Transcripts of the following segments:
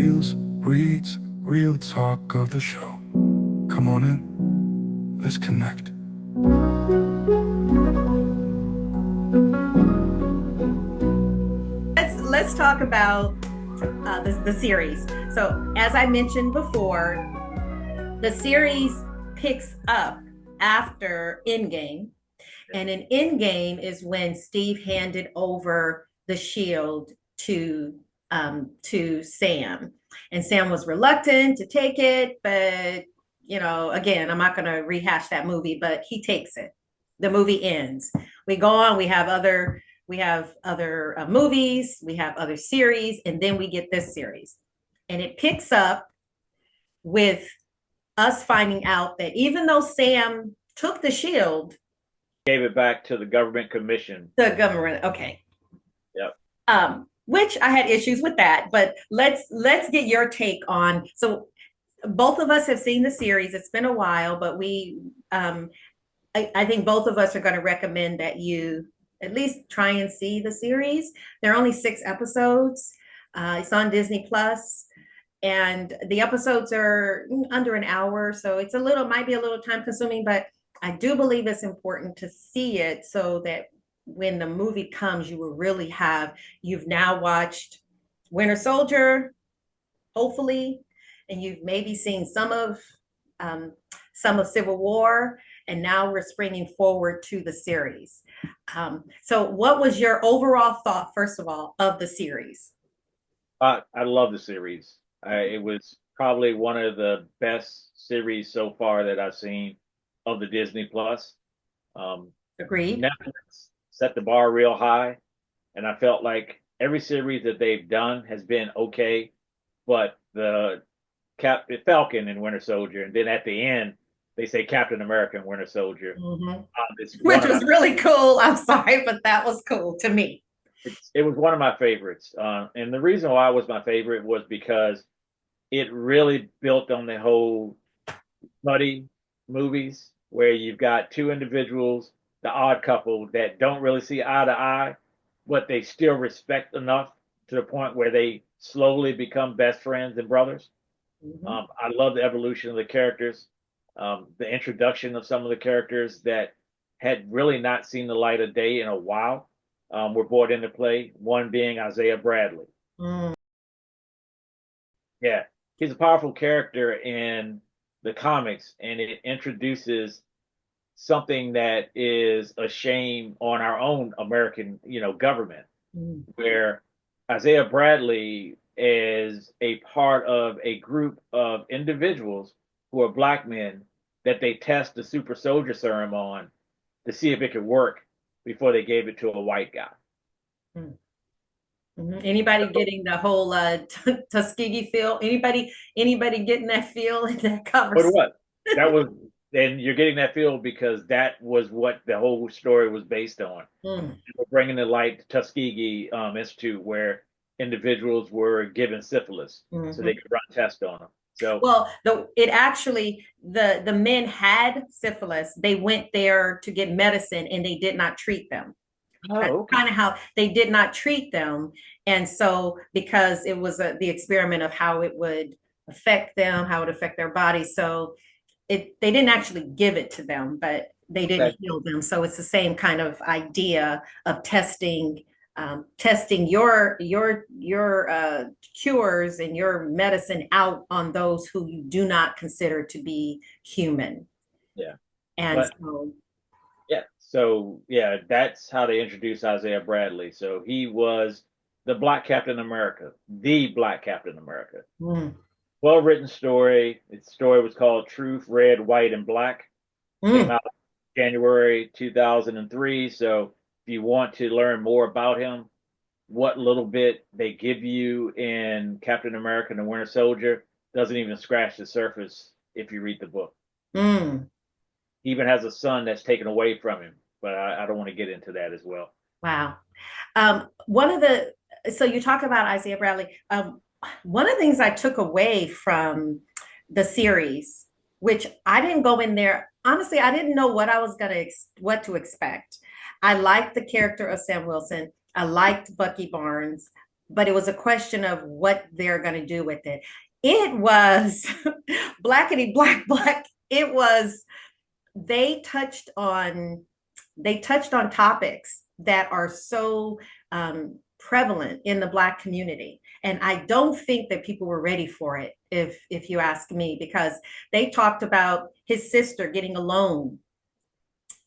Reels, reads, real talk of the show. Come on in, let's connect. Let's talk about the series. So, as I mentioned before, the series picks up after Endgame, and in Endgame is when Steve handed over the shield to Sam, and Sam was reluctant to take it, but again, I'm not going to rehash that movie, but he takes it. The movie ends. We go on. We have other movies. We have other series, and then we get this series, and it picks up with us finding out that even though Sam took the shield, gave it back to the government commission. the government, okay, Yep. Which I had issues with that, but let's get your take on. So both of us have seen the series. It's been a while, but I think both of us are going to recommend that you at least try and see the series. There are only 6 episodes. It's on Disney Plus, and the episodes are under an hour, so might be a little time consuming, but I do believe it's important to see it so that when the movie comes, you've now watched Winter Soldier, hopefully, and you've maybe seen some of Civil War, and now we're springing forward to the series. So what was your overall thought, first of all, of the series? I love the series. It was probably one of the best series so far that I've seen of the Disney Plus. Agreed. Netflix set the bar real high, and I felt like every series that they've done has been okay, but the Falcon and Winter Soldier, and then at the end they say Captain America and Winter Soldier. Mm-hmm. It's Which was really cool. I'm sorry, but that was cool to me. It was one of my favorites. And the reason why it was my favorite was because it really built on the whole buddy movies where you've got two individuals, the odd couple, that don't really see eye to eye, but they still respect enough to the point where they slowly become best friends and brothers. Mm-hmm. I love the evolution of the characters, the introduction of some of the characters that had really not seen the light of day in a while were brought into play. One being Isaiah Bradley. Mm. Yeah, he's a powerful character in the comics, and it introduces something that is a shame on our own American, government, where Isaiah Bradley is a part of a group of individuals who are black men that they test the super soldier serum on to see if it could work before they gave it to a white guy. Mm-hmm. Anybody getting the whole Tuskegee feel? Anybody getting that feel in that But conversation? what? That was, and you're getting that feel because that was what the whole story was based on. Mm. We're bringing to light the Tuskegee Institute, where individuals were given syphilis so they could run tests on them. So, Well, the men had syphilis. They went there to get medicine, and they did not treat them. That's okay. kind of how they did not treat them. And so, because it was the experiment of how it would affect them, how it would affect their body. So they didn't actually give it to them, but they didn't heal them. So it's the same kind of idea of testing your cures and your medicine out on those who you do not consider to be human. Yeah. And But yeah, that's how they introduced Isaiah Bradley. So he was the Black Captain America, the Black Captain America. Mm. Well written story. Its story was called Truth, Red, White, and Black. Came out January 2003. So if you want to learn more about him, what little bit they give you in Captain America and the Winter Soldier doesn't even scratch the surface if you read the book. Mm. He even has a son that's taken away from him, but I don't want to get into that as well. Wow. So you talk about Isaiah Bradley. One of the things I took away from the series, which I didn't go in there, honestly, I didn't know what to expect. I liked the character of Sam Wilson. I liked Bucky Barnes. but it was a question of what they're going to do with it. It was blackety black black. It was they touched on topics that are so prevalent in the Black community, and I don't think that people were ready for it, if you ask me, because they talked about his sister getting a loan,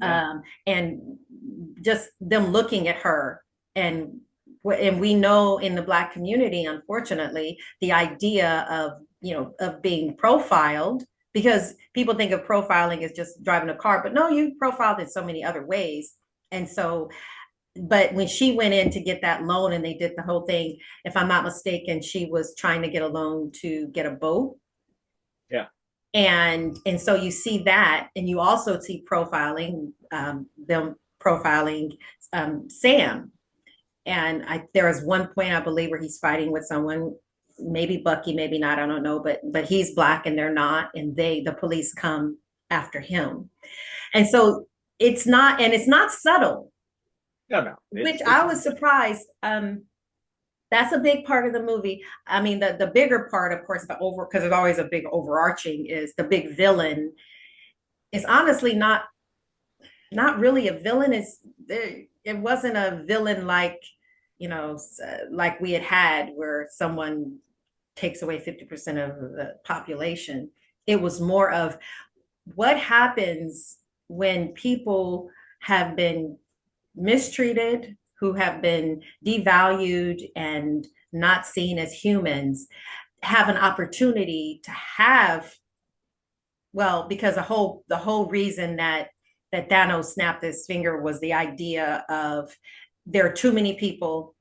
and just them looking at her, and we know in the Black community, unfortunately, the idea of, of being profiled, because people think of profiling as just driving a car, but no, you profiled in so many other ways. And so, but when she went in to get that loan and they did the whole thing, if I'm not mistaken, she was trying to get a loan to get a boat. Yeah. And so you see that, and you also see profiling, them profiling Sam. And there is one point, I believe, where he's fighting with someone, maybe Bucky, maybe not, I don't know, but he's Black and they're not, and the police come after him. And so it's not subtle. No. Which I was surprised. That's a big part of the movie. I mean, the bigger part, of course, because there's always a big overarching, is the big villain. It's honestly not really a villain. It wasn't a villain like, like we had where someone takes away 50% of the population. It was more of what happens when people have been mistreated, who have been devalued and not seen as humans, have an opportunity to have, well, because the whole reason that Thanos snapped his finger was the idea of there are too many people,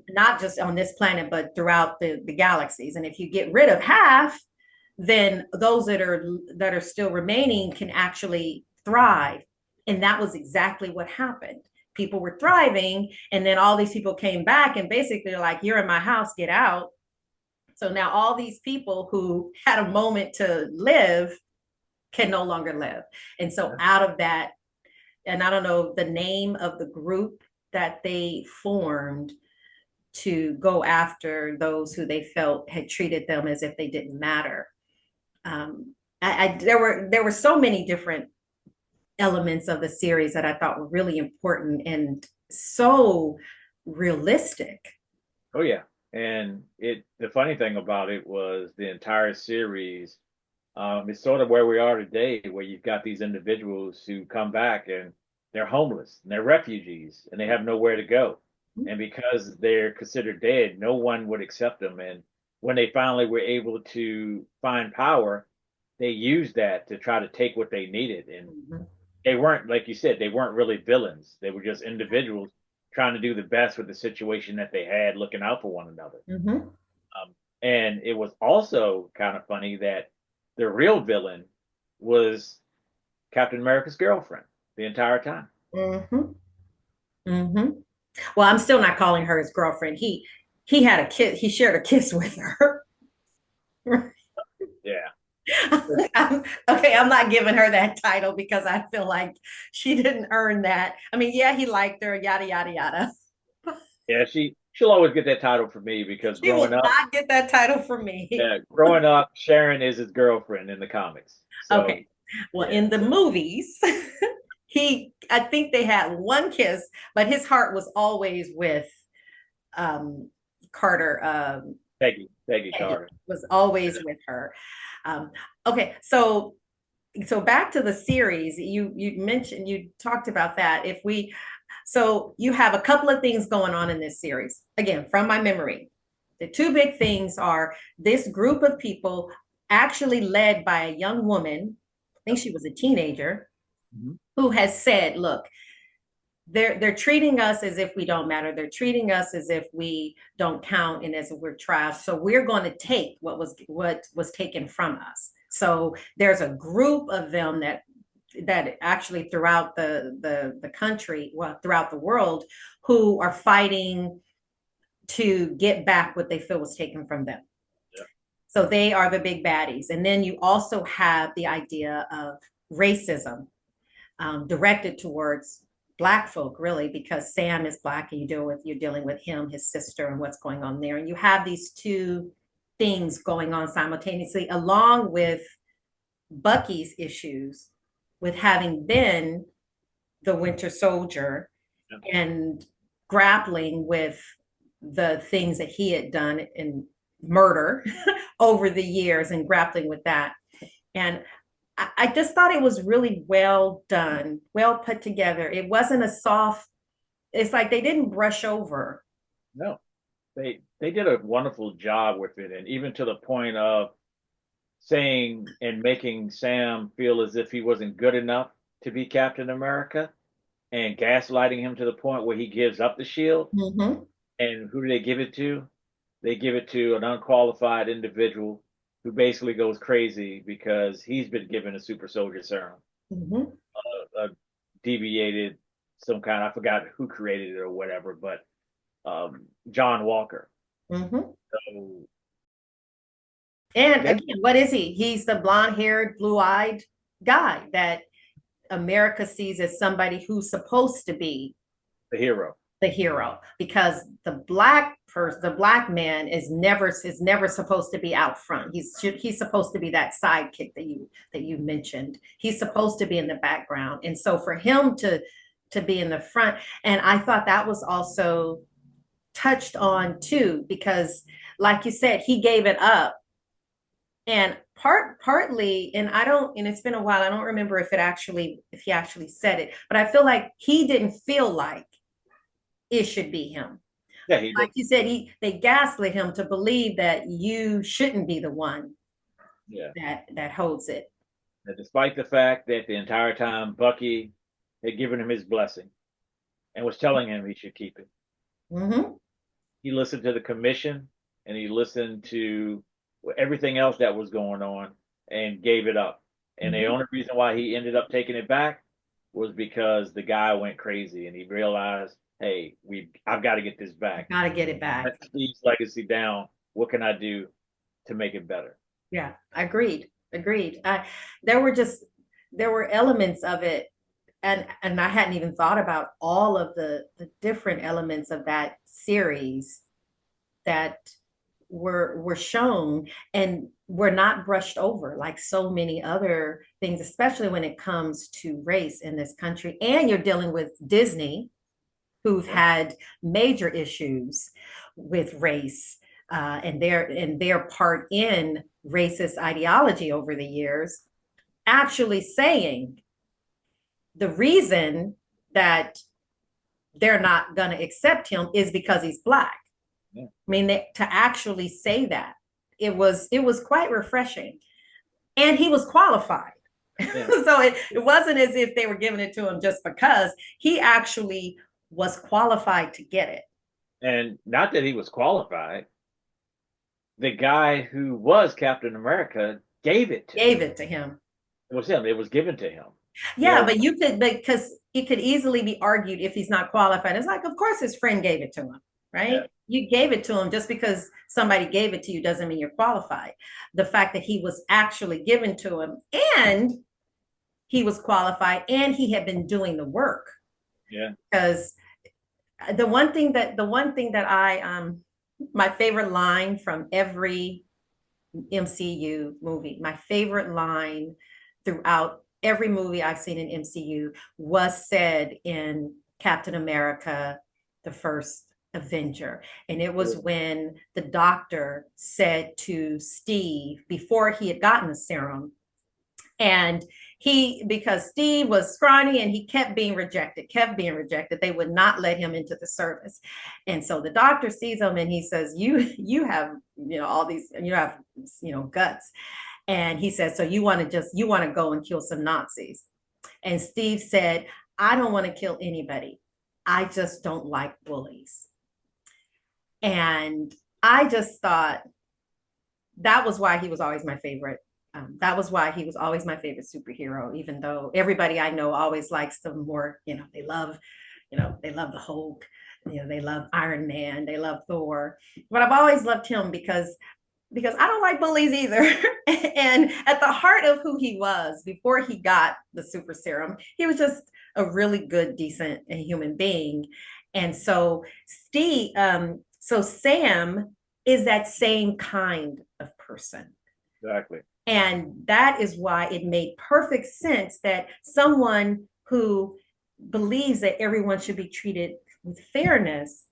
not just on this planet, but throughout the galaxies. And if you get rid of half, then those that are still remaining can actually thrive. And that was exactly what happened. People were thriving, and then all these people came back and basically like, you're in my house, get out. So now all these people who had a moment to live can no longer live. And so out of that, and I don't know the name of the group that they formed to go after those who they felt had treated them as if they didn't matter. There were so many different elements of the series that I thought were really important and so realistic. Oh yeah. And the funny thing about it was the entire series, it's sort of where we are today, where you've got these individuals who come back and they're homeless and they're refugees and they have nowhere to go. And because they're considered dead, no one would accept them. And when they finally were able to find power, they used that to try to take what they needed. And they weren't, like you said, they weren't really villains. They were just individuals trying to do the best with the situation that they had, looking out for one another. And it was also kind of funny that the real villain was Captain America's girlfriend the entire time. Well, I'm still not calling her his girlfriend. He had a kiss. He shared a kiss with her. Yeah. Okay, I'm not giving her that title because I feel like she didn't earn that. I mean, yeah, he liked her, yada yada yada. Yeah, she'll always get that title for me because she will not get that title for me. Yeah, growing up, Sharon is his girlfriend in the comics. So, okay, well, in the movies, I think they had one kiss, but his heart was always with Carter. Peggy Carter was always with her. Okay, so back to the series. You mentioned, you talked about that. So you have a couple of things going on in this series. Again, from my memory, the two big things are this group of people, actually led by a young woman, I think she was a teenager, who has said, look, they're treating us as if we don't matter. They're treating us as if we don't count and as if we're trash. So we're going to take what was taken from us. So there's a group of them that actually throughout the country, well, throughout the world, who are fighting to get back what they feel was taken from them. Yeah. So they are the big baddies. And then you also have the idea of racism directed towards Black folk, really, because Sam is Black and you're dealing with him, his sister, and what's going on there. And you have these two things going on simultaneously, along with Bucky's issues with having been the Winter Soldier and grappling with the things that he had done in murder over the years and grappling with that. And I just thought it was really well done, well put together. It wasn't a soft, it's like they didn't brush over. No, they did a wonderful job with it, and even to the point of saying and making Sam feel as if he wasn't good enough to be Captain America, and gaslighting him to the point where he gives up the shield. Mm-hmm. And who do they give it to? They give it to an unqualified individual who basically goes crazy because he's been given a super soldier serum, Mm-hmm. deviated some kind. I forgot who created it or whatever, but John Walker. Mm-hmm. So And again, what is he? He's the blonde-haired, blue-eyed guy that America sees as somebody who's supposed to be the hero. The hero, because the black man is never supposed to be out front. He's supposed to be that sidekick that you mentioned. He's supposed to be in the background, and so for him to be in the front, and I thought that was also touched on too, because like you said, he gave it up, and partly, and it's been a while. I don't remember if he actually said it, but I feel like he didn't feel like it should be him. Yeah, like you said, they gaslit him to believe that you shouldn't be the one that holds it. And despite the fact that the entire time Bucky had given him his blessing and was telling him he should keep it. Mm-hmm. He listened to the commission and he listened to everything else that was going on and gave it up. And the only reason why he ended up taking it back was because the guy went crazy and he realized, hey, I've got to get this back. Got to get it back. Let Steve's legacy down. What can I do to make it better? Yeah, agreed. There were elements of it, and I hadn't even thought about all of the different elements of that series that were shown and were not brushed over like so many other things, especially when it comes to race in this country. And you're dealing with Disney, who've had major issues with race and their part in racist ideology over the years, actually saying the reason that they're not going to accept him is because he's Black. Yeah. I mean, to actually say that, it was quite refreshing. And he was qualified. Yeah. So it wasn't as if they were giving it to him just because. He actually was qualified to get it. And not that he was qualified. The guy who was Captain America gave it to him. It was him. It was given to him. Yeah, but because it could easily be argued if he's not qualified. It's like, of course his friend gave it to him, right? Yeah. You gave it to him. Just because somebody gave it to you doesn't mean you're qualified. The fact that he was actually given to him and he was qualified and he had been doing the work. Yeah. Because the one thing that I my favorite line from every MCU movie, my favorite line throughout every movie I've seen in MCU was said in Captain America, the First Avenger. And it was when the doctor said to Steve, before he had gotten the serum, and because Steve was scrawny and he kept being rejected, they would not let him into the service. And so the doctor sees him and he says, you have, all these, you have, guts. And he says, so you want to go and kill some Nazis? And Steve said, I don't want to kill anybody. I just don't like bullies. And I just thought that was why he was always my favorite. That was why he was always my favorite superhero, even though everybody I know always likes them more, they love the Hulk, they love Iron Man, they love Thor. But I've always loved him because because I don't like bullies either. And at the heart of who he was before he got the super serum, he was just a really good, decent human being. And so Sam is that same kind of person. Exactly. And that is why it made perfect sense that someone who believes that everyone should be treated with fairness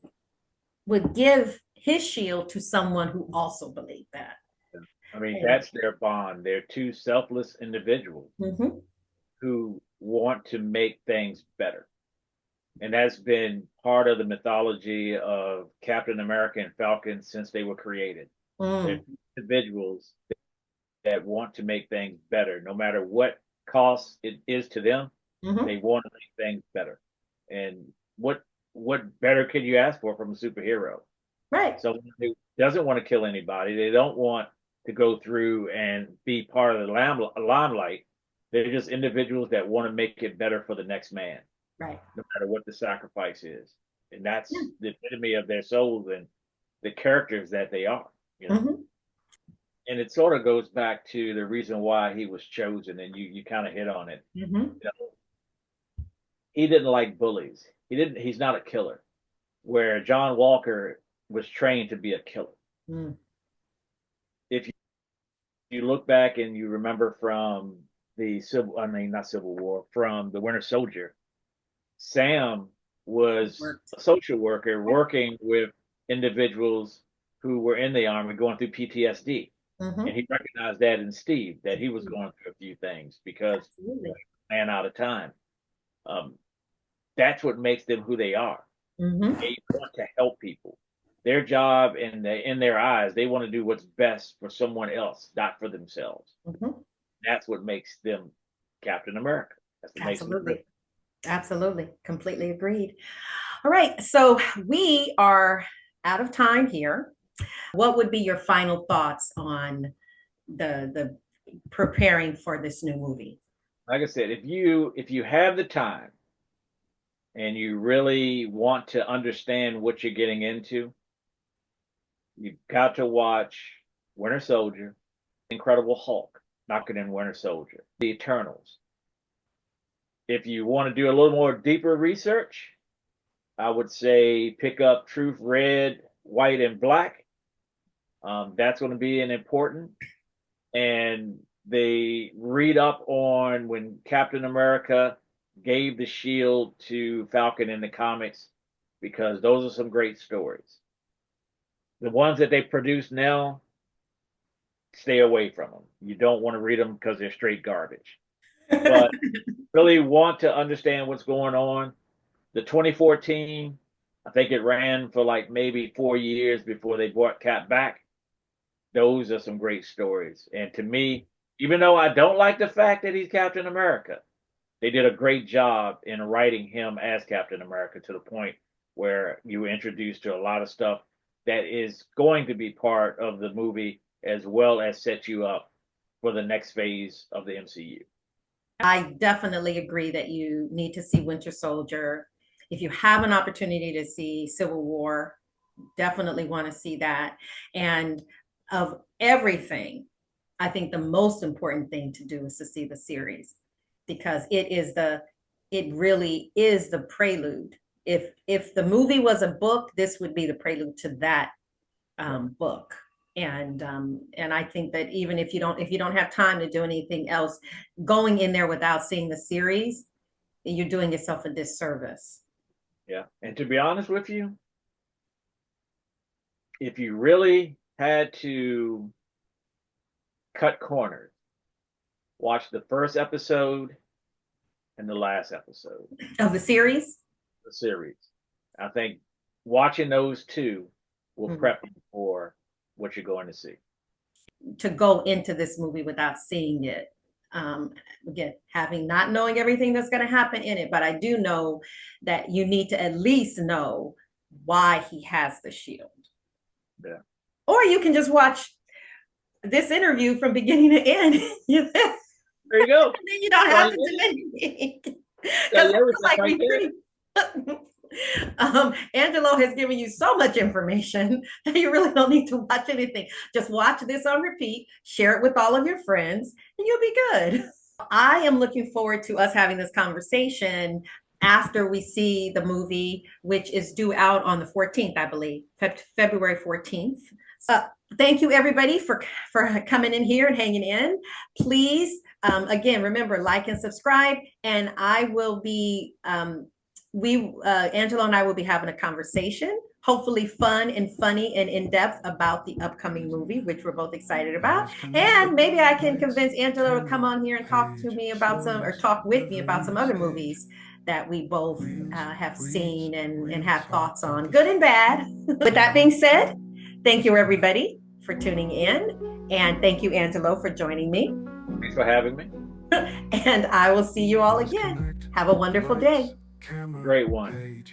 would give his shield to someone who also believed that. I mean, that's their bond. They're two selfless individuals Mm-hmm. who want to make things better. And that's been part of the mythology of Captain America and Falcon since they were created. They're individuals that want to make things better, no matter what cost it is to them. Mm-hmm. They want to make things better. And what better could you ask for from a superhero? Right. Someone who doesn't want to kill anybody. They don't want to go through and be part of the limelight. They're just individuals that want to make it better for the next man, Right. no matter what the sacrifice is. And that's Yeah. the epitome of their souls and the characters that they are, you know. Mm-hmm. And it sort of goes back to the reason why he was chosen, and you kind of hit on it. Mm-hmm. You know, he didn't like bullies. He's not a killer. Where John Walker was trained to be a killer. Mm. If you look back and you remember from not Civil War, from the Winter Soldier, Sam was a social worker working with individuals who were in the army going through PTSD. Mm-hmm. And he recognized that in Steve, that he was going through a few things because he ran out of time. That's what makes them who they are. Mm-hmm. They want to help people. Their job in their eyes, they want to do what's best for someone else, not for themselves. Mm-hmm. That's what makes them Captain America. That's what Absolutely. makes them Absolutely. Completely agreed. All right. So we are out of time here. What would be your final thoughts on the preparing for this new movie? like I said, if you have the time and you really want to understand what you're getting into, you've got to watch Winter Soldier, Incredible Hulk, knocking in Winter Soldier, The Eternals. If you want to do a little more deeper research, I would say pick up Truth Red, White, and Black. That's going to be an important. And they read up on when Captain America gave the shield to Falcon in the comics, because those are some great stories. The ones that they produce now, stay away from them. You don't want to read them because they're straight garbage. But really want to understand what's going on. The 2014, I think it ran for like maybe 4 years before they brought Cap back. Those are some great stories. And to me, even though I don't like the fact that he's Captain America, they did a great job in writing him as Captain America to the point where you were introduced to a lot of stuff that is going to be part of the movie, as well as set you up for the next phase of the MCU. I definitely agree that you need to see Winter Soldier. If you have an opportunity to see Civil War, definitely want to see that. And of everything, I think the most important thing to do is to see the series, because it really is the prelude. If the movie was a book, this would be the prelude to that book. And I think that even if you don't have time to do anything else, going in there without seeing the series, you're doing yourself a disservice. Yeah. And to be honest with you, if you really had to cut corners, watch the first episode and the last episode Of the series? The series. I think watching those two will prep you for what you're going to see. To go into this movie without seeing it. Again, not knowing everything that's going to happen in it, but I do know that you need to at least know why he has the shield. Yeah. Or you can just watch this interview from beginning to end. There you go. And then you don't have to do anything. Because I feel like Angelo has given you so much information that you really don't need to watch anything. Just watch this on repeat, share it with all of your friends, and you'll be good. I am looking forward to us having this conversation after we see the movie, which is due out on the 14th, I believe, February 14th. Thank you, everybody, for coming in here and hanging in. Please, again, remember, like and subscribe, and I will be, Angelo and I will be having a conversation, hopefully fun and funny and in-depth about the upcoming movie, which we're both excited about. And maybe I can convince Angelo to come on here and talk to me about talk with me about some other movies that we both have seen and have thoughts on, good and bad. With that being said, thank you, everybody, for tuning in. And thank you, Angelo, for joining me. Thanks for having me. And I will see you all again. Have a wonderful day. Great one.